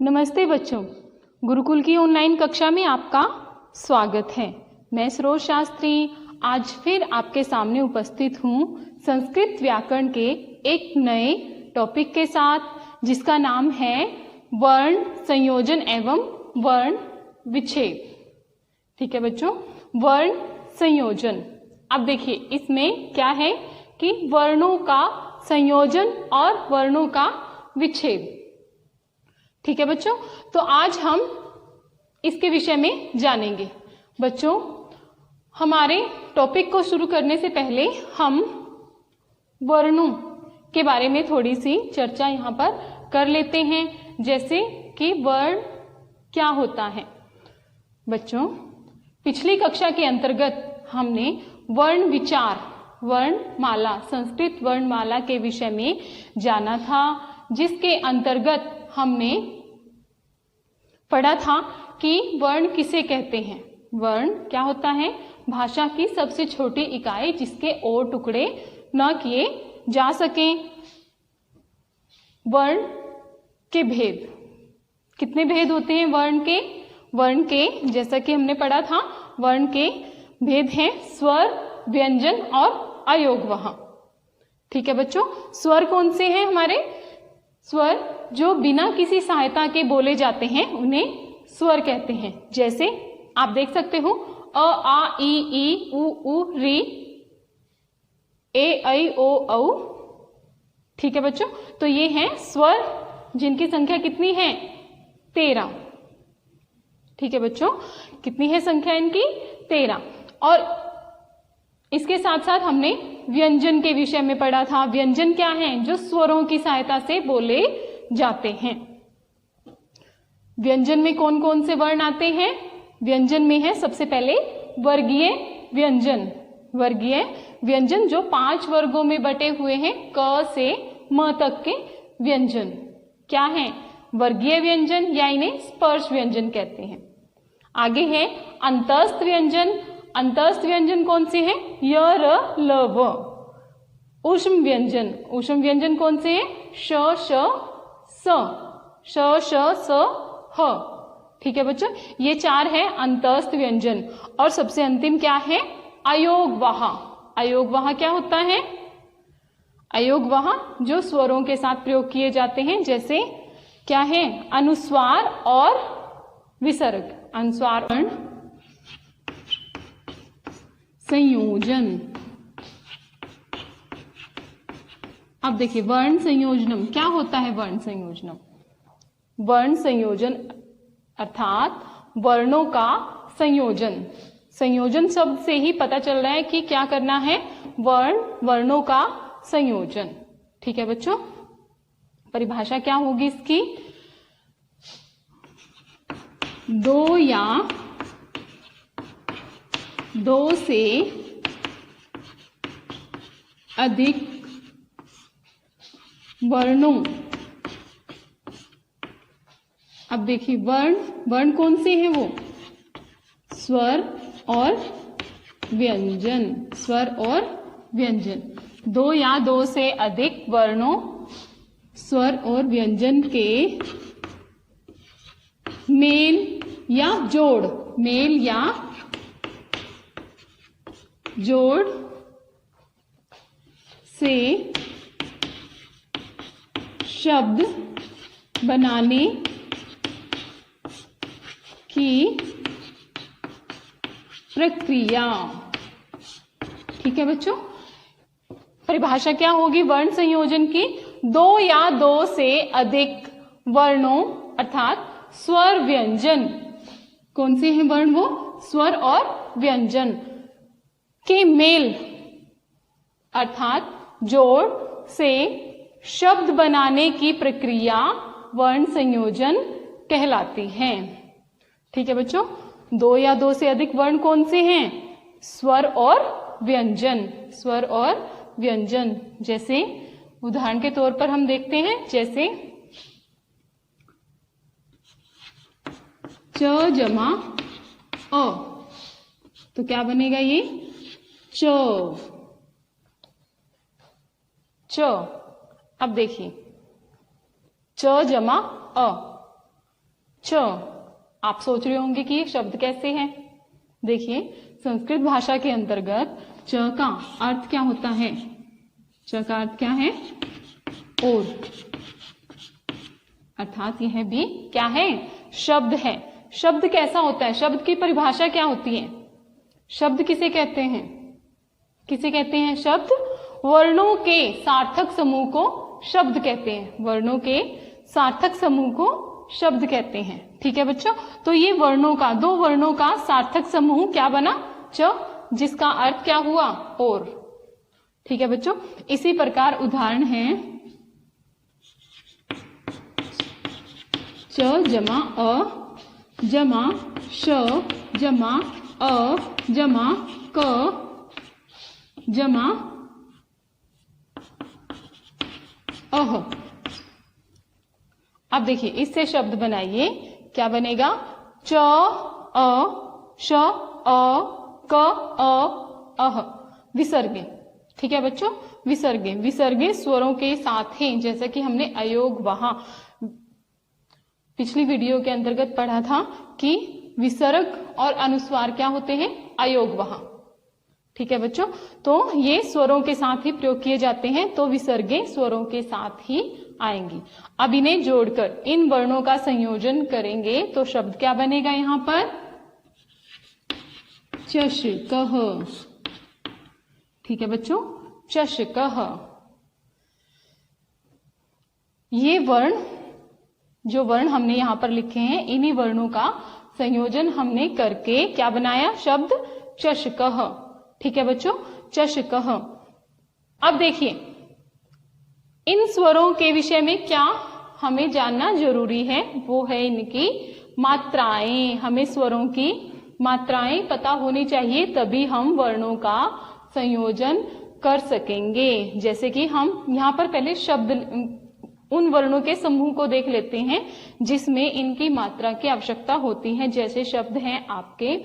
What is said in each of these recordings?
नमस्ते बच्चों, गुरुकुल की ऑनलाइन कक्षा में आपका स्वागत है। मैं सरोज शास्त्री आज फिर आपके सामने उपस्थित हूँ संस्कृत व्याकरण के एक नए टॉपिक के साथ, जिसका नाम है वर्ण संयोजन एवं वर्ण विच्छेद। ठीक है बच्चों, वर्ण संयोजन। अब देखिए इसमें क्या है कि वर्णों का संयोजन और वर्णों का विच्छेद। ठीक है बच्चों, तो आज हम इसके विषय में जानेंगे। बच्चों, हमारे टॉपिक को शुरू करने से पहले हम वर्णों के बारे में थोड़ी सी चर्चा यहाँ पर कर लेते हैं, जैसे कि वर्ण क्या होता है। बच्चों, पिछली कक्षा के अंतर्गत हमने वर्ण विचार, वर्णमाला, संस्कृत वर्णमाला के विषय में जाना था, जिसके अंतर्गत हमने पढ़ा था कि वर्ण किसे कहते हैं। वर्ण क्या होता है? भाषा की सबसे छोटी इकाई जिसके और टुकड़े न किए जा सकें। वर्ण के भेद, कितने भेद होते हैं वर्ण के जैसा कि हमने पढ़ा था, वर्ण के भेद हैं स्वर, व्यंजन और अयोगवह। ठीक है बच्चों, स्वर कौन से हैं? हमारे स्वर जो बिना किसी सहायता के बोले जाते हैं उन्हें स्वर कहते हैं। जैसे आप देख सकते हो अ, आ, ई, उ, री, ए, ऐ, ओ, औ। ठीक है बच्चों, तो ये हैं स्वर जिनकी संख्या कितनी है? 13। ठीक है बच्चों, कितनी है संख्या इनकी? 13। और इसके साथ साथ हमने व्यंजन के विषय में पढ़ा था। व्यंजन क्या है? जो स्वरों की सहायता से बोले जाते हैं। व्यंजन में कौन कौन से वर्ण आते हैं? व्यंजन में है सबसे पहले वर्गीय व्यंजन। वर्गीय व्यंजन जो 5 वर्गों में बटे हुए हैं, क से म तक के व्यंजन क्या हैं? वर्गीय व्यंजन या इन्हें स्पर्श व्यंजन कहते हैं। आगे है अंतस्थ व्यंजन। अंतस्थ व्यंजन कौन से हैं? य, र, ल, व। ऊष्म व्यंजन, ऊष्म व्यंजन कौन से हैं? श, श, स, श, श, स, ह। ठीक है बच्चों, ये 4 है अंतस्थ व्यंजन। और सबसे अंतिम क्या है? अयोगवह। अयोगवह क्या होता है? अयोगवह जो स्वरों के साथ प्रयोग किए जाते हैं, जैसे क्या है? अनुस्वार और विसर्ग। अनुस्वार वर्ण संयोजन। अब देखिए वर्ण संयोजनम क्या होता है? वर्ण संयोजनम, वर्ण संयोजन अर्थात वर्णों का संयोजन। संयोजन शब्द से ही पता चल रहा है कि क्या करना है? वर्णों का संयोजन। ठीक है बच्चों, परिभाषा क्या होगी इसकी? 2 या 2 से अधिक वर्णों। अब देखिए वर्ण कौन से हैं? वो स्वर और व्यंजन। स्वर और व्यंजन, 2 या 2 से अधिक वर्णों, स्वर और व्यंजन के मेल या जोड़, मेल या जोड़ से शब्द बनाने की प्रक्रिया। ठीक है बच्चों, परिभाषा क्या होगी वर्ण संयोजन की? 2 या 2 से अधिक वर्णों अर्थात स्वर व्यंजन। कौन से हैं वर्ण? वो स्वर और व्यंजन के मेल अर्थात जोड़ से शब्द बनाने की प्रक्रिया वर्ण संयोजन कहलाती है। ठीक है बच्चों, 2 या 2 से अधिक वर्ण कौन से हैं? स्वर और व्यंजन। स्वर और व्यंजन, जैसे उदाहरण के तौर पर हम देखते हैं, जैसे च जमा अ, तो क्या बनेगा? ये च। अब देखिए च जमा अ, च। आप सोच रहे होंगे कि ये शब्द कैसे है। देखिए, संस्कृत भाषा के अंतर्गत च का अर्थ क्या होता है? च का अर्थ क्या है? और, अर्थात यह भी क्या है? शब्द है। शब्द कैसा होता है? शब्द की परिभाषा क्या होती है? शब्द किसे कहते हैं? किसे कहते हैं शब्द? वर्णों के सार्थक समूह को शब्द कहते हैं। वर्णों के सार्थक समूह को शब्द कहते हैं। ठीक है बच्चों, तो ये वर्णों का, दो वर्णों का सार्थक समूह क्या बना? च, जिसका अर्थ क्या हुआ? और। ठीक है बच्चों, इसी प्रकार उदाहरण है च जमा अ जमा श जमा अ जमा क जमा अह। अब देखिए, इससे शब्द बनाइए। क्या बनेगा? च अ श अ क अ अह। विसर्गे। ठीक है बच्चों, विसर्गे। विसर्गे स्वरों के साथ ही, जैसे कि हमने अयोग वहां पिछली वीडियो के अंतर्गत पढ़ा था कि विसर्ग और अनुस्वार क्या होते हैं? अयोग वहां। ठीक है बच्चों, तो ये स्वरों के साथ ही प्रयोग किए जाते हैं, तो विसर्गे स्वरों के साथ ही आएंगी। अब इन्हें जोड़कर इन वर्णों का संयोजन करेंगे तो शब्द क्या बनेगा? यहां पर चषकः। ठीक है बच्चों, चषकः। ये वर्ण, जो वर्ण हमने यहां पर लिखे हैं, इन्हीं वर्णों का संयोजन हमने करके क्या बनाया? शब्द चषकः। ठीक है बच्चों, चषकः। अब देखिए, इन स्वरों के विषय में क्या हमें जानना जरूरी है? वो है इनकी मात्राएं। हमें स्वरों की मात्राएं पता होनी चाहिए, तभी हम वर्णों का संयोजन कर सकेंगे। जैसे कि हम यहाँ पर पहले शब्द, उन वर्णों के समूह को देख लेते हैं जिसमें इनकी मात्रा की आवश्यकता होती है। जैसे शब्द हैं आपके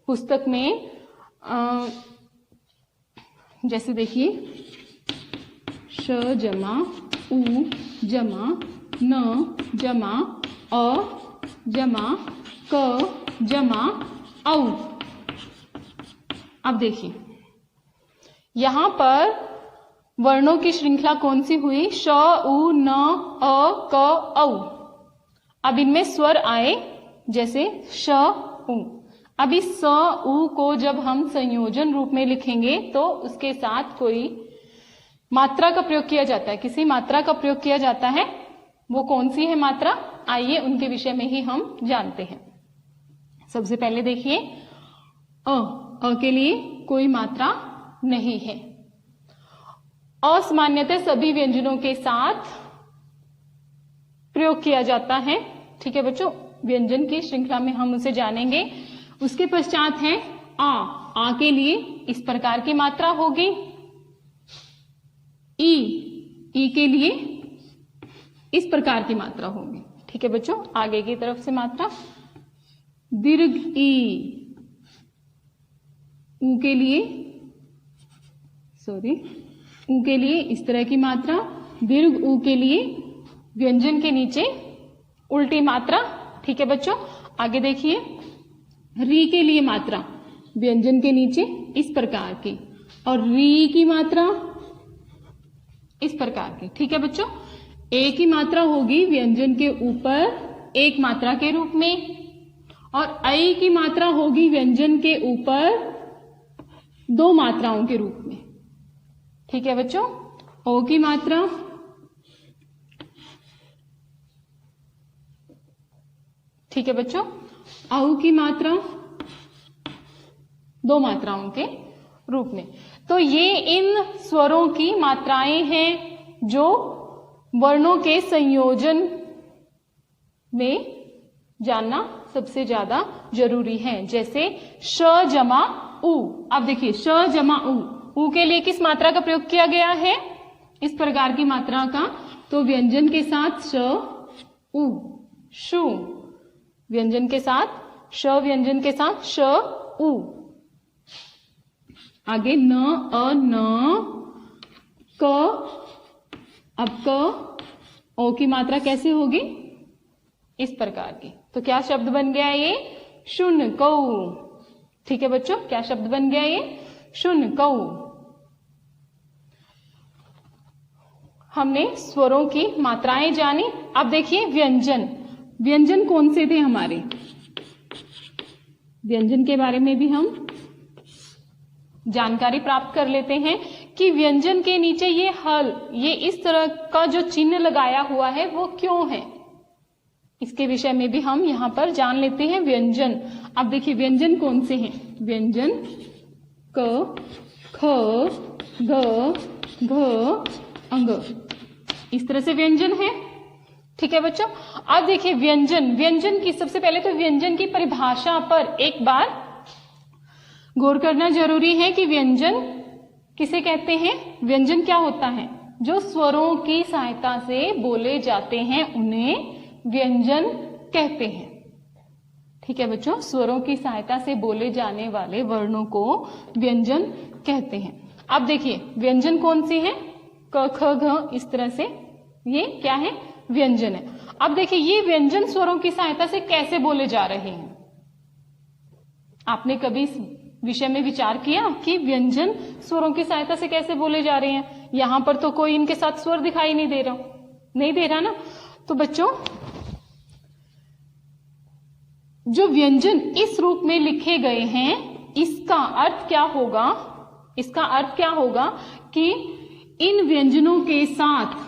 पुस्तक में, जैसे देखिए, श जमा उ जमा न जमा अ जमा क जमा औ। अब देखिए, यहां पर वर्णों की श्रृंखला कौन सी हुई? श उ न अ क औ। अब इनमें स्वर आए, जैसे श उ। अब इस स उ को जब हम संयोजन रूप में लिखेंगे तो उसके साथ कोई मात्रा का प्रयोग किया जाता है, किसी मात्रा का प्रयोग किया जाता है। वो कौन सी है मात्रा? आइए उनके विषय में ही हम जानते हैं। सबसे पहले देखिए, अ के लिए कोई मात्रा नहीं है। असामान्यतः सभी व्यंजनों के साथ प्रयोग किया जाता है। ठीक है बच्चों, व्यंजन की श्रृंखला में हम उसे जानेंगे। उसके पश्चात है आ के लिए इस प्रकार की मात्रा होगी। ई के लिए इस प्रकार की मात्रा होगी। ठीक है बच्चों, आगे की तरफ से मात्रा दीर्घ ई। ऊ के लिए, ऊ के लिए इस तरह की मात्रा। दीर्घ ऊ के लिए व्यंजन के नीचे उल्टी मात्रा। ठीक है बच्चों, आगे देखिए, री के लिए मात्रा व्यंजन के नीचे इस प्रकार की, और री की मात्रा इस प्रकार की। ठीक है बच्चों, ए की मात्रा होगी व्यंजन के ऊपर एक मात्रा के रूप में, और आई की मात्रा होगी व्यंजन के ऊपर दो मात्राओं के रूप में। ठीक है बच्चों, ओ की मात्रा, ठीक है बच्चों, औ की मात्रा दो मात्राओं के रूप में। तो ये इन स्वरों की मात्राएं हैं जो वर्णों के संयोजन में जानना सबसे ज्यादा जरूरी है। जैसे श जमा उ। अब देखिए, श जमा उ के लिए किस मात्रा का प्रयोग किया गया है? इस प्रकार की मात्रा का। तो व्यंजन के साथ श उ, शु। व्यंजन के साथ श, व्यंजन के साथ श उ। आगे न अ न क। अब क, ओ की मात्रा कैसे होगी? इस प्रकार की। तो क्या शब्द बन गया ये? शुनकौ। ठीक है बच्चों, क्या शब्द बन गया ये? शुनकौ। हमने स्वरों की मात्राएं जानी। अब देखिए व्यंजन। व्यंजन कौन से थे हमारे? व्यंजन के बारे में भी हम जानकारी प्राप्त कर लेते हैं कि व्यंजन के नीचे ये हल, ये इस तरह का जो चिन्ह लगाया हुआ है वो क्यों है, इसके विषय में भी हम यहाँ पर जान लेते हैं। व्यंजन, अब देखिए व्यंजन कौन से हैं? व्यंजन क, ख, ग, घ, अंग, इस तरह से व्यंजन है। ठीक है बच्चों, अब देखिए व्यंजन, व्यंजन की सबसे पहले तो व्यंजन की परिभाषा पर एक बार गौर करना जरूरी है कि व्यंजन किसे कहते हैं। व्यंजन क्या होता है? जो स्वरों की सहायता से बोले जाते हैं उन्हें व्यंजन कहते हैं। ठीक है बच्चों, स्वरों की सहायता से बोले जाने वाले वर्णों को व्यंजन कहते हैं। अब देखिए व्यंजन कौन सी है? क, ख, घ, इस तरह से ये क्या है? व्यंजन है। अब देखिए ये व्यंजन स्वरों की सहायता से कैसे बोले जा रहे हैं? आपने कभी इस विषय में विचार किया कि व्यंजन स्वरों की सहायता से कैसे बोले जा रहे हैं? यहां पर तो कोई इनके साथ स्वर दिखाई नहीं दे रहा ना। तो बच्चों जो व्यंजन इस रूप में लिखे गए हैं, इसका अर्थ क्या होगा? इसका अर्थ क्या होगा कि इन व्यंजनों के साथ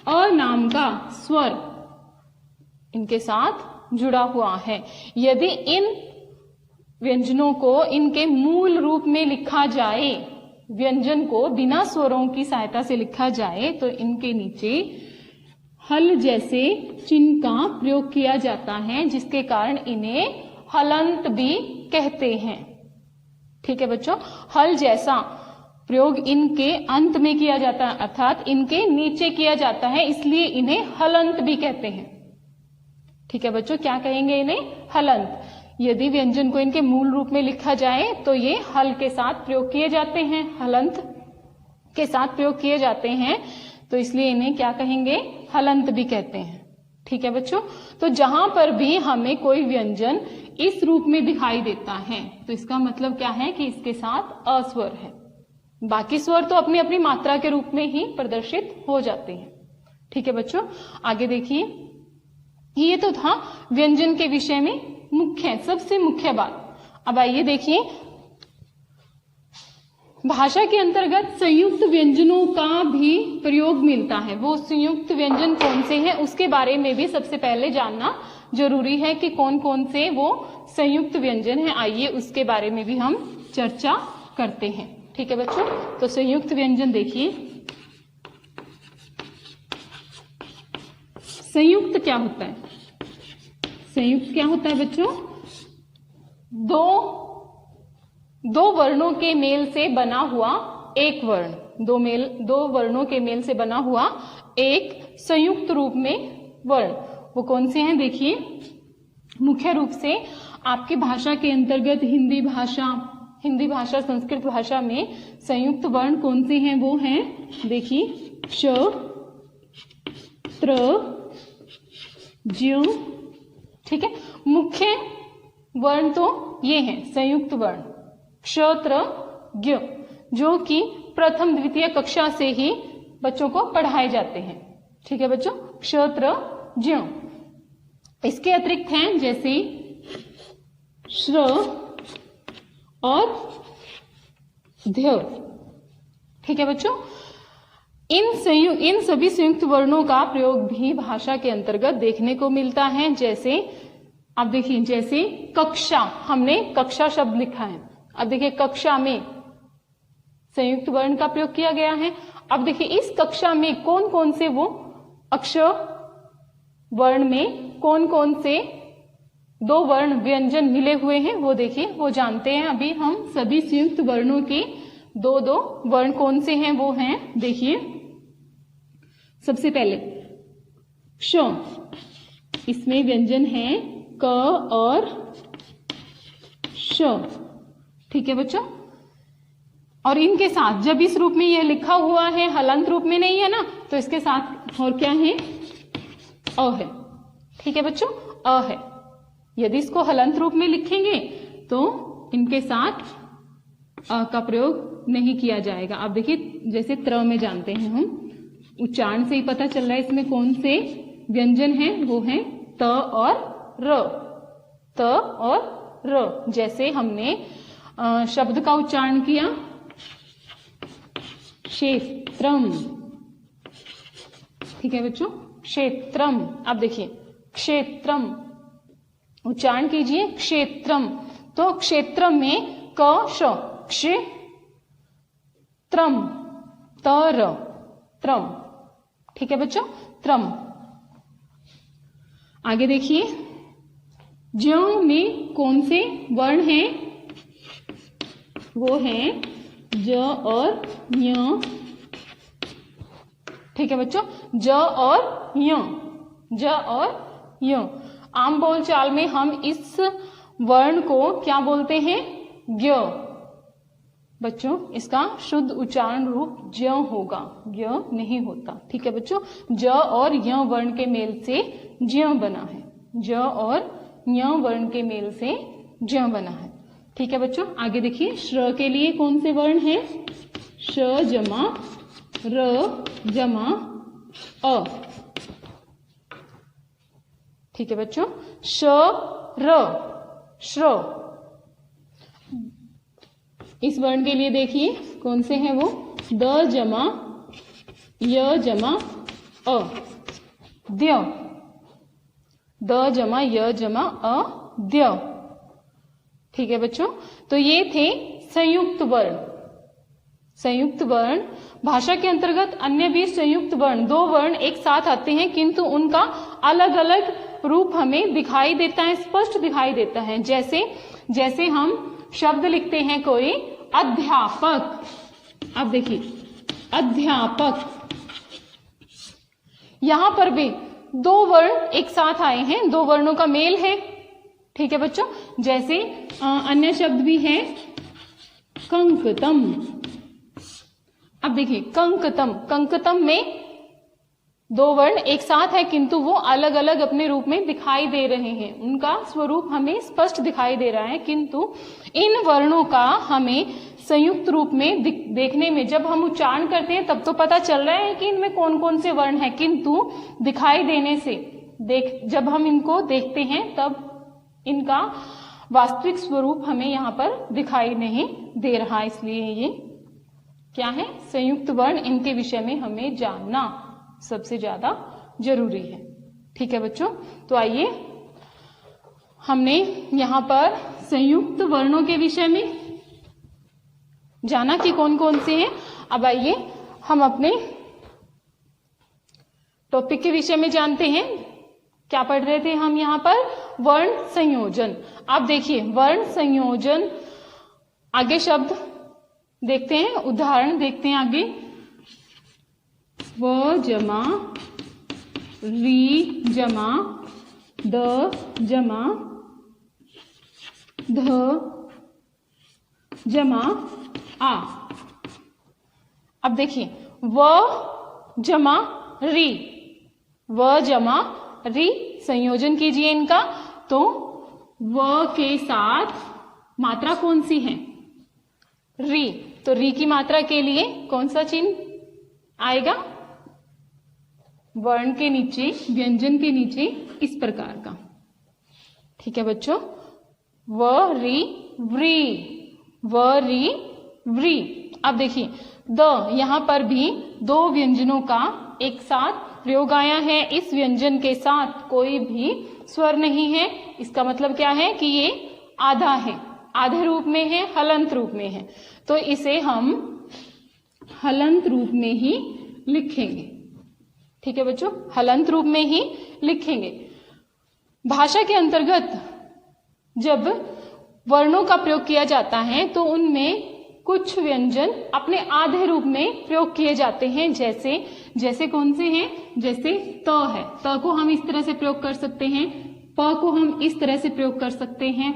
अ नाम का स्वर इनके साथ जुड़ा हुआ है। यदि इन व्यंजनों को इनके मूल रूप में लिखा जाए, व्यंजन को बिना स्वरों की सहायता से लिखा जाए, तो इनके नीचे हल जैसे चिन्ह का प्रयोग किया जाता है, जिसके कारण इन्हें हलंत भी कहते हैं। ठीक है बच्चों, हल जैसा प्रयोग इनके अंत में किया जाता है, अर्थात इनके नीचे किया जाता है, इसलिए इन्हें हलंत भी कहते हैं। ठीक है बच्चों, क्या कहेंगे इन्हें? हलंत। यदि व्यंजन को इनके मूल रूप में लिखा जाए तो ये हल के साथ प्रयोग किए जाते हैं, हलंत के साथ प्रयोग किए जाते हैं, तो इसलिए इन्हें क्या कहेंगे? हलंत भी कहते हैं। ठीक है बच्चों, तो जहां पर भी हमें कोई व्यंजन इस रूप में दिखाई देता है तो इसका मतलब क्या है कि इसके साथ अस्वर है। बाकी स्वर तो अपनी अपनी मात्रा के रूप में ही प्रदर्शित हो जाते हैं। ठीक है बच्चों, आगे देखिए, ये तो था व्यंजन के विषय में सबसे मुख्य बात। अब आइए देखिए, भाषा के अंतर्गत संयुक्त व्यंजनों का भी प्रयोग मिलता है। वो संयुक्त व्यंजन कौन से हैं उसके बारे में भी सबसे पहले जानना जरूरी है कि कौन कौन से वो संयुक्त व्यंजन हैं। आइए उसके बारे में भी हम चर्चा करते हैं। ठीक है बच्चों, तो संयुक्त व्यंजन देखिए, संयुक्त क्या होता है? संयुक्त क्या होता है बच्चों? दो वर्णों के मेल से बना हुआ एक वर्ण, दो वर्णों के मेल से बना हुआ एक संयुक्त रूप में वर्ण। वो कौन से हैं? देखिए, मुख्य रूप से आपकी भाषा के अंतर्गत हिंदी भाषा संस्कृत भाषा में संयुक्त वर्ण कौन से हैं? वो हैं, देखिए, श, त्र, ज्यों। ठीक है, मुख्य वर्ण तो ये हैं संयुक्त वर्ण क्ष, त्र, ज्ञ, जो कि प्रथम द्वितीय कक्षा से ही बच्चों को पढ़ाए जाते हैं। ठीक है बच्चों, क्ष, त्र, ज्ञ। इसके अतिरिक्त हैं जैसे श्र और ध्य। ठीक है बच्चों, इन सभी संयुक्त वर्णों का प्रयोग भी भाषा के अंतर्गत देखने को मिलता है। जैसे अब देखिए, जैसे कक्षा, हमने कक्षा शब्द लिखा है। अब देखिए कक्षा में संयुक्त वर्ण का प्रयोग किया गया है। अब देखिए इस कक्षा में कौन कौन से वो अक्षर वर्ण में कौन कौन से दो वर्ण व्यंजन मिले हुए हैं वो देखिए, वो जानते हैं अभी हम। सभी संयुक्त वर्णों के दो दो वर्ण कौन से हैं? वो हैं, देखिए, सबसे पहले क्ष, इसमें व्यंजन है क और श। ठीक है बच्चों, और इनके साथ जब इस रूप में यह लिखा हुआ है, हलंत रूप में नहीं है ना, तो इसके साथ और क्या है? अ है। ठीक है बच्चों, अ है। यदि इसको हलंत रूप में लिखेंगे तो इनके साथ अ का प्रयोग नहीं किया जाएगा। आप देखिए, जैसे त्र में जानते हैं हम, उच्चारण से ही पता चल रहा है इसमें कौन से व्यंजन हैं, वो हैं त और र। त और र। जैसे हमने शब्द का उच्चारण किया क्षेत्रम। ठीक है बच्चों, क्षेत्रम। अब देखिए क्षेत्रम, उच्चारण कीजिए क्षेत्रम। तो क्षेत्रम में क श, क्षेत्रम, तर, त्रम। ठीक है बच्चों, त्रम। आगे देखिए, ज्यों में कौन से वर्ण हैं, वो हैं ज और य। ठीक है बच्चों, ज और य, ज और य। आम बोलचाल में हम इस वर्ण को क्या बोलते हैं, ज्ञ। बच्चों इसका शुद्ध उच्चारण रूप ज्य होगा, ज्ञ नहीं होता। ठीक है बच्चों, ज और य वर्ण के मेल से ज्य बना है, ज और य वर्ण के मेल से ज्य बना है। ठीक है बच्चों, आगे देखिए, श्र के लिए कौन से वर्ण हैं, श जमा र जमा अ। ठीक है बच्चों, श र, श्र। इस वर्ण के लिए देखिए कौन से हैं वो, द जमा य जमा अ, द्य। द जमा य जमा अ, द्य। ठीक है बच्चों, तो ये थे संयुक्त वर्ण। संयुक्त वर्ण, भाषा के अंतर्गत अन्य भी संयुक्त वर्ण, दो वर्ण एक साथ आते हैं किंतु उनका अलग अलग रूप हमें दिखाई देता है, स्पष्ट दिखाई देता है। जैसे हम शब्द लिखते हैं कोई अध्यापक। अब देखिए अध्यापक, यहां पर भी दो वर्ण एक साथ आए हैं, दो वर्णों का मेल है। ठीक है बच्चों, जैसे अन्य शब्द भी है कंकतम। अब देखिए कंकतम, कंकतम में दो वर्ण एक साथ है किंतु वो अलग अलग अपने रूप में दिखाई दे रहे हैं, उनका स्वरूप हमें स्पष्ट दिखाई दे रहा है, किंतु इन वर्णों का हमें संयुक्त रूप में देखने में, जब हम उच्चारण करते हैं तब तो पता चल रहा है कि इनमें कौन कौन से वर्ण हैं, किंतु दिखाई देने से जब हम इनको देखते हैं तब इनका वास्तविक स्वरूप हमें यहाँ पर दिखाई नहीं दे रहा। इसलिए ये क्या है, संयुक्त वर्ण, इनके विषय में हमें जानना सबसे ज्यादा जरूरी है। ठीक है बच्चों, तो आइए हमने यहाँ पर संयुक्त वर्णों के विषय में जाना कि कौन कौन से हैं। अब आइए हम अपने टॉपिक के विषय में जानते हैं। क्या पढ़ रहे थे हम यहाँ पर, वर्ण संयोजन। अब देखिए वर्ण संयोजन, आगे शब्द देखते हैं, उदाहरण देखते हैं आगे। व जमा री जमा द जमा ध जमा आ। अब देखिए व जमा री, व जमा री, संयोजन कीजिए इनका। तो व के साथ मात्रा कौन सी है, री। तो री की मात्रा के लिए कौन सा चिन्ह आएगा, वर्ण के नीचे, व्यंजन के नीचे इस प्रकार का। ठीक है बच्चों, व री व्री, व री व्री। अब देखिए द, यहां पर भी दो व्यंजनों का एक साथ प्रयोग आया है। इस व्यंजन के साथ कोई भी स्वर नहीं है, इसका मतलब क्या है कि ये आधा है, आधे रूप में है, हलंत रूप में है, तो इसे हम हलंत रूप में ही लिखेंगे। ठीक है बच्चों, हलंत रूप में ही लिखेंगे। भाषा के अंतर्गत जब वर्णों का प्रयोग किया जाता है तो उनमें कुछ व्यंजन अपने आधे रूप में प्रयोग किए जाते हैं। जैसे कौन से हैं, जैसे त है, त को हम इस तरह से प्रयोग कर सकते हैं, प को हम इस तरह से प्रयोग कर सकते हैं,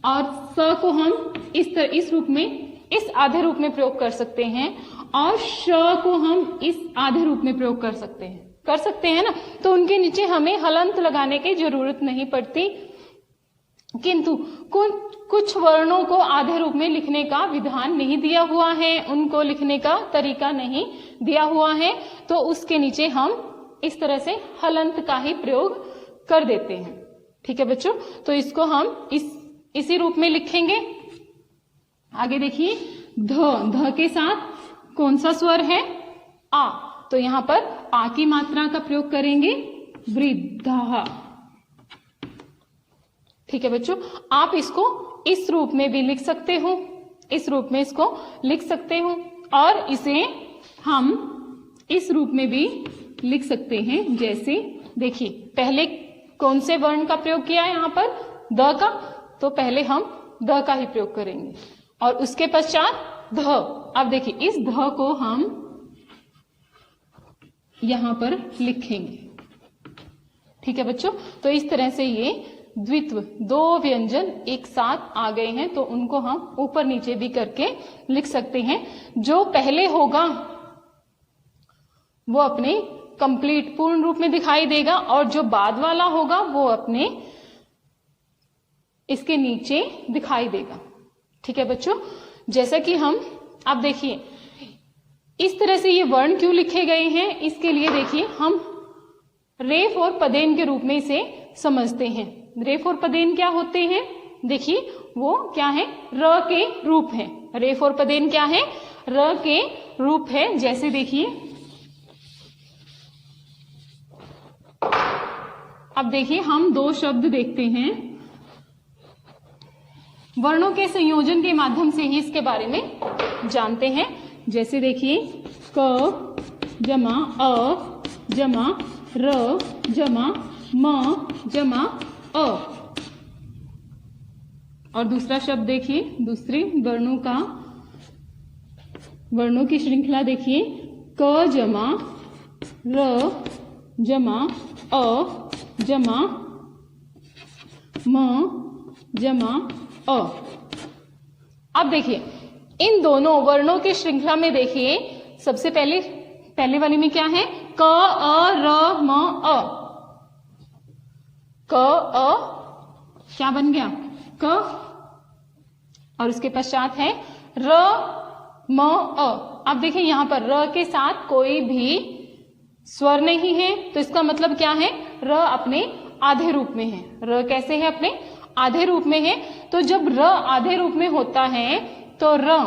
और स को हम इस रूप में, इस आधे रूप में प्रयोग कर सकते हैं, और श को हम इस आधे रूप में प्रयोग कर सकते हैं। कर सकते हैं ना, तो उनके नीचे हमें हलंत लगाने की जरूरत नहीं पड़ती। किंतु कुछ वर्णों को आधे रूप में लिखने का विधान नहीं दिया हुआ है, उनको लिखने का तरीका नहीं दिया हुआ है, तो उसके नीचे हम इस तरह से हलंत का ही प्रयोग कर देते हैं। ठीक है बच्चों, तो इसको हम इसी रूप में लिखेंगे। आगे देखिए, ध के साथ कौन सा स्वर है? आ, तो यहां पर आ की मात्रा का प्रयोग करेंगे, वृद्धा। ठीक है बच्चों, आप इसको इस रूप में भी लिख सकते हो, इस रूप में इसको लिख सकते हो, और इसे हम इस रूप में भी लिख सकते हैं। जैसे देखिए, पहले कौन से वर्ण का प्रयोग किया है यहाँ पर? द का, तो पहले हम द का ही प्रयोग करेंगे और उसके पश्चात ध। अब देखिए, इस ध को हम यहां पर लिखेंगे। ठीक है बच्चों, तो इस तरह से ये द्वित्व, दो व्यंजन एक साथ आ गए हैं, तो उनको हम ऊपर नीचे भी करके लिख सकते हैं। जो पहले होगा वो अपने कंप्लीट पूर्ण रूप में दिखाई देगा, और जो बाद वाला होगा वो अपने इसके नीचे दिखाई देगा। ठीक है बच्चों, जैसा कि हम अब देखिए इस तरह से ये वर्ण क्यों लिखे गए हैं, इसके लिए देखिए हम रेफ और पदेन के रूप में इसे समझते हैं। रेफ और पदेन क्या होते हैं? देखिए, वो क्या है? र के रूप है। रेफ और पदेन क्या है? र के रूप है। जैसे देखिए, अब देखिए हम दो शब्द देखते हैं, वर्णों के संयोजन के माध्यम से ही इसके बारे में जानते हैं। जैसे देखिए, क जमा अ जमा र जमा म जमा अ, और दूसरा शब्द देखिए, दूसरे वर्णों की श्रृंखला देखिए, क जमा र जमा अ जमा म जमा अ। अब देखिए, इन दोनों वर्णों की श्रृंखला में देखिए, सबसे पहले वाली में क्या है? क अ र म अ। क अ क्या बन गया? क, और उसके पश्चात है र म अ। अब देखिए, यहां पर र के साथ कोई भी स्वर नहीं है, तो इसका मतलब क्या है? र अपने आधे रूप में है। र कैसे है? अपने आधे रूप में है। तो जब र आधे रूप में होता है तो र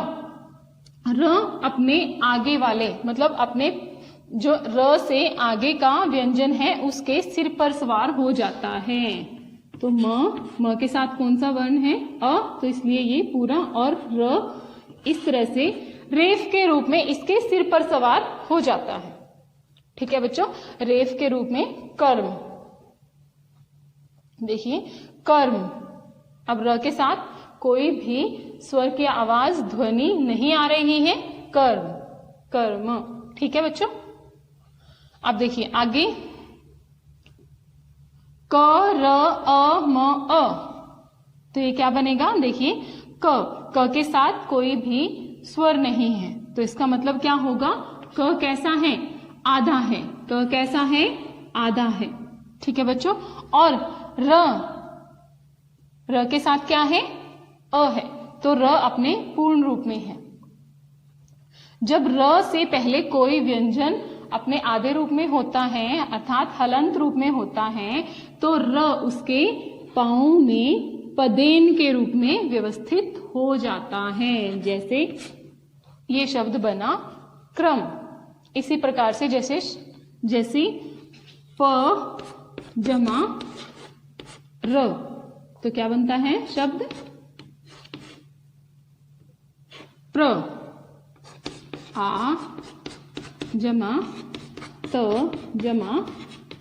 अपने आगे वाले, मतलब अपने जो र से आगे का व्यंजन है उसके सिर पर सवार हो जाता है। तो म के साथ कौन सा वर्ण है? अ, तो इसलिए ये पूरा और र इस तरह से रेफ के रूप में इसके सिर पर सवार हो जाता है। ठीक है बच्चों, रेफ के रूप में कर्म। देखिए, कर्म, अब र के साथ कोई भी स्वर की आवाज, ध्वनि नहीं आ रही है। कर्म, कर्म। ठीक है बच्चों, अब देखिए आगे, क र अ म अ, तो ये क्या बनेगा? देखिए, क के साथ कोई भी स्वर नहीं है, तो इसका मतलब क्या होगा? क कैसा है? आधा है। क कैसा है? आधा है। ठीक है बच्चों, और र के साथ क्या है? अ है, तो र अपने पूर्ण रूप में है। जब र से पहले कोई व्यंजन अपने आधे रूप में होता है, अर्थात हलंत रूप में होता है, तो र उसके पांव में पदेन के रूप में व्यवस्थित हो जाता है। जैसे ये शब्द बना क्रम, इसी प्रकार से जैसे प जमा र, तो क्या बनता है शब्द? प्र, आ जमा त जमा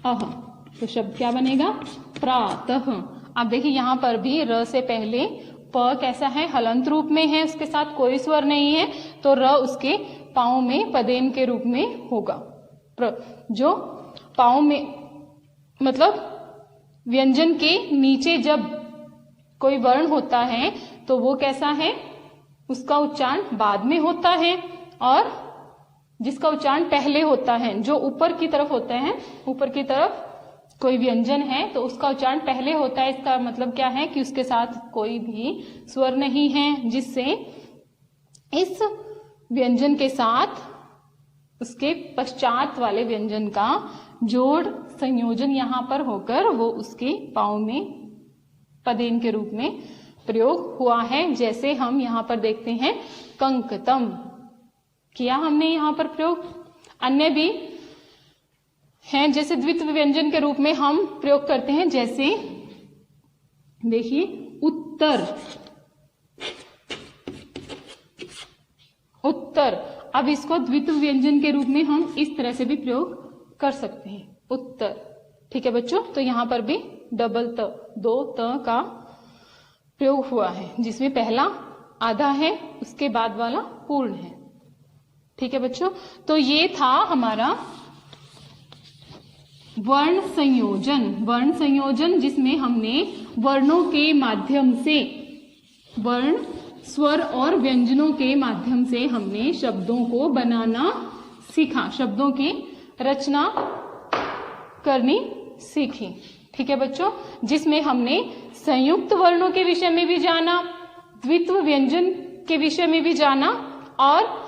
अह, तो शब्द क्या बनेगा? प्रातः। अब देखिए, यहां पर भी र से पहले प कैसा है? हलंत रूप में है, उसके साथ कोई स्वर नहीं है, तो र उसके पांव में पदेन के रूप में होगा। प्र, जो पांव में, मतलब व्यंजन के नीचे जब कोई वर्ण होता है तो वो कैसा है? उसका उच्चारण बाद में होता है, और जिसका उच्चारण पहले होता है, जो ऊपर की तरफ होते हैं, ऊपर की तरफ कोई व्यंजन है तो उसका उच्चारण पहले होता है। इसका मतलब क्या है कि उसके साथ कोई भी स्वर नहीं है, जिससे इस व्यंजन के साथ उसके पश्चात वाले व्यंजन का जोड़ संयोजन यहाँ पर होकर वो उसके पाँव में पदेन के रूप में प्रयोग हुआ है। जैसे हम यहाँ पर देखते हैं कंकतम किया हमने यहाँ पर प्रयोग। अन्य भी हैं, जैसे द्वित्व व्यंजन के रूप में हम प्रयोग करते हैं, जैसे देखिए उत्तर, उत्तर। अब इसको द्वित्व व्यंजन के रूप में हम इस तरह से भी प्रयोग कर सकते हैं, उत्तर। ठीक है बच्चों, तो यहाँ पर भी डबल त, दो त का प्रयोग हुआ है, जिसमें पहला आधा है, उसके बाद वाला पूर्ण है। ठीक है बच्चों, तो ये था हमारा वर्ण संयोजन। वर्ण संयोजन जिसमें हमने वर्णों के माध्यम से, वर्ण, स्वर और व्यंजनों के माध्यम से हमने शब्दों को बनाना सीखा, शब्दों की रचना करनी सीखी। ठीक है बच्चों, जिसमें हमने संयुक्त वर्णों के विषय में भी जाना, द्वित्व व्यंजन के विषय में भी जाना और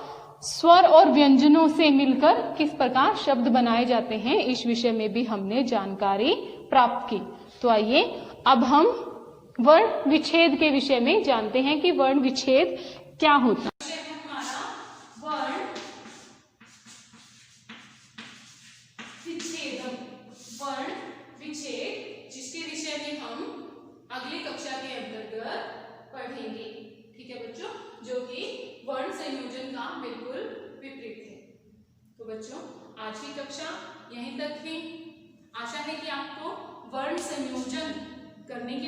स्वर और व्यंजनों से मिलकर किस प्रकार शब्द बनाए जाते हैं, इस विषय में भी हमने जानकारी प्राप्त की। तो आइए अब हम वर्ण विच्छेद के विषय में जानते हैं कि वर्ण विच्छेद क्या होता है। हमारा वर्ण विच्छेदम, वर्ण विच्छेद, जिसके विषय में हम अगली कक्षा के अंतर्गत पढ़ेंगे। ठीक है बच्चों, जो कि वर्ण संयोजन का बिल्कुल विपरीत है। तो बच्चों, आज की कक्षा यहीं तक थी। आशा है कि आपको वर्ण संयोजन करने की